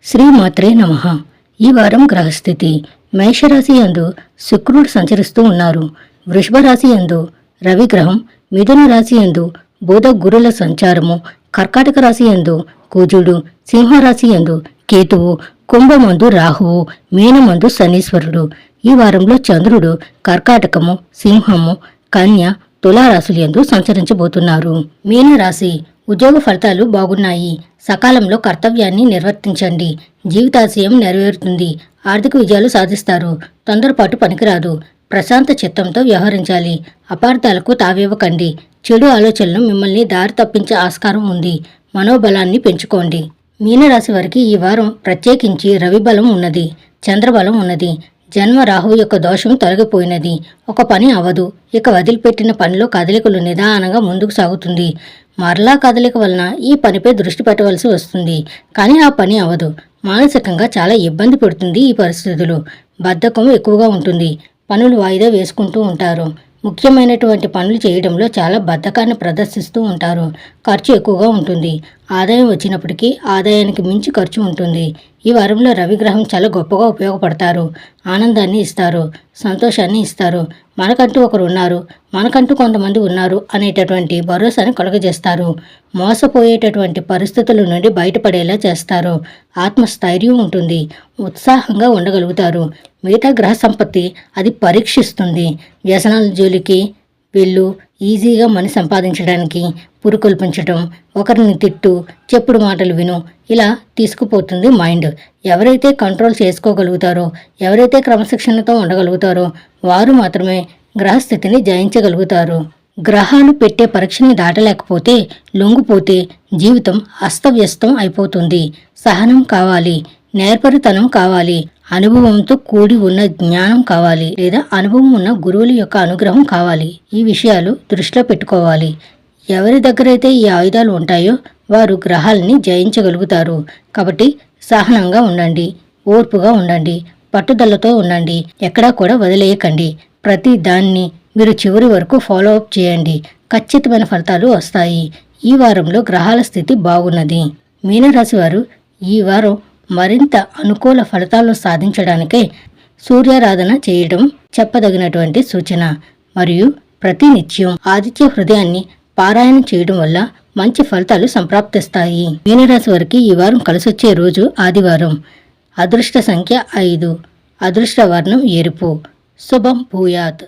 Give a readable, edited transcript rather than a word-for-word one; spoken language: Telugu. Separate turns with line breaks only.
శ్రీమాత్రే నమః. ఈ వారం గ్రహస్థితి మేషరాశి యందు శుక్రుడు సంచరిస్తూ ఉన్నారు. వృషభ రాశి యందు రవిగ్రహం, మిథున రాశి యందు బుధ గురుల సంచారము, కర్కాటక రాశి యందు కుజుడు, సింహరాశి యందు కేతువు, కుంభమందు రాహువు, మీనమందు శనీశ్వరుడు. ఈ వారంలో చంద్రుడు కర్కాటకము, సింహము, కన్య, తులారాశుల యందు సంచరించబోతున్నారు. మీనరాశి ఉద్యోగ ఫలితాలు బాగున్నాయి. సకాలంలో కర్తవ్యాన్ని నిర్వర్తించండి. జీవితాశయం నెరవేరుతుంది. ఆర్థిక విజయాలు సాధిస్తారు. తొందరపాటు పనికిరాదు. ప్రశాంత చిత్తంతో వ్యవహరించాలి. అపార్థాలకు తావివ్వకండి. చెడు ఆలోచనలు మిమ్మల్ని దారి తప్పించే ఆస్కారం ఉంది. మనోబలాన్ని పెంచుకోండి. మీనరాశి వారికి ఈ వారం ప్రత్యేకించి రవి బలం ఉన్నది, చంద్రబలం ఉన్నది. జన్మ రాహువు యొక్క దోషం తొలగిపోయినది. ఒక పని అవదు. ఇక వదిలిపెట్టిన పనిలో కదలికలు నిదానంగా ముందుకు సాగుతుంది. మరలా కదలిక వలన ఈ పనిపై దృష్టి పెట్టవలసి వస్తుంది. కానీ ఆ పని అవదు. మానసికంగా చాలా ఇబ్బంది పెడుతుంది. ఈ పరిస్థితులు బద్ధకం ఎక్కువగా ఉంటుంది. పనులు వాయిదా వేసుకుంటూ ఉంటారు. ముఖ్యమైనటువంటి పనులు చేయడంలో చాలా బద్ధకాన్ని ప్రదర్శిస్తూ ఉంటారు. ఖర్చు ఎక్కువగా ఉంటుంది. ఆదాయం వచ్చినప్పటికీ ఆదాయానికి మించి ఖర్చు ఉంటుంది. ఈ వారంలో రవిగ్రహం చాలా గొప్పగా ఉపయోగపడతారు. ఆనందాన్ని ఇస్తారు, సంతోషాన్ని ఇస్తారు. మనకంటూ ఒకరు ఉన్నారు, మనకంటూ కొంతమంది ఉన్నారు అనేటటువంటి భరోసాని కలుగజేస్తారు. మోసపోయేటటువంటి పరిస్థితుల నుండి బయటపడేలా చేస్తారు. ఆత్మస్థైర్యం ఉంటుంది. ఉత్సాహంగా ఉండగలుగుతారు. మిగతా గ్రహ సంపత్తి అది పరీక్షిస్తుంది. వ్యసనాల జోలికి వెళ్ళు. ఈజీగా మని సంపాదించడానికి పురుకొల్పించటం, ఒకరిని తిట్టు, చెప్పుడు మాటలు విను, ఇలా తీసుకుపోతుంది మైండ్. ఎవరైతే కంట్రోల్ చేసుకోగలుగుతారో, ఎవరైతే క్రమశిక్షణతో ఉండగలుగుతారో వారు మాత్రమే గ్రహస్థితిని జయించగలుగుతారు. గ్రహాలు పెట్టే పరీక్షని దాటలేకపోతే, లొంగిపోతే జీవితం అస్తవ్యస్తం అయిపోతుంది. సహనం కావాలి, నేర్పరితనం కావాలి, అనుభవంతో కూడి ఉన్న జ్ఞానం కావాలి, లేదా అనుభవం ఉన్న గురువుల యొక్క అనుగ్రహం కావాలి. ఈ విషయాలు దృష్టిలో పెట్టుకోవాలి. ఎవరి దగ్గరైతే ఈ ఆయుధాలు ఉంటాయో వారు గ్రహాలని జయించగలుగుతారు. కాబట్టి సహనంగా ఉండండి, ఓర్పుగా ఉండండి, పట్టుదలతో ఉండండి. ఎక్కడా కూడా వదిలేయకండి. ప్రతి దాన్ని మీరు చివరి వరకు ఫాలో అప్ చేయండి. ఖచ్చితమైన ఫలితాలు వస్తాయి. ఈ వారంలో గ్రహాల స్థితి బాగున్నది. మీనరాశి వారు ఈ వారం మరింత అనుకూల ఫలితాలను సాధించడానికే సూర్యారాధన చేయడం చెప్పదగినటువంటి సూచన. మరియు ప్రతినిత్యం ఆదిత్య హృదయాన్ని పారాయణం చేయడం వల్ల మంచి ఫలితాలు సంప్రాప్తిస్తాయి. మీనరాశి వారికి ఈ వారం కలిసొచ్చే రోజు ఆదివారం. అదృష్ట సంఖ్య 5. అదృష్ట వర్ణం ఎరుపు. శుభం భూయాత్.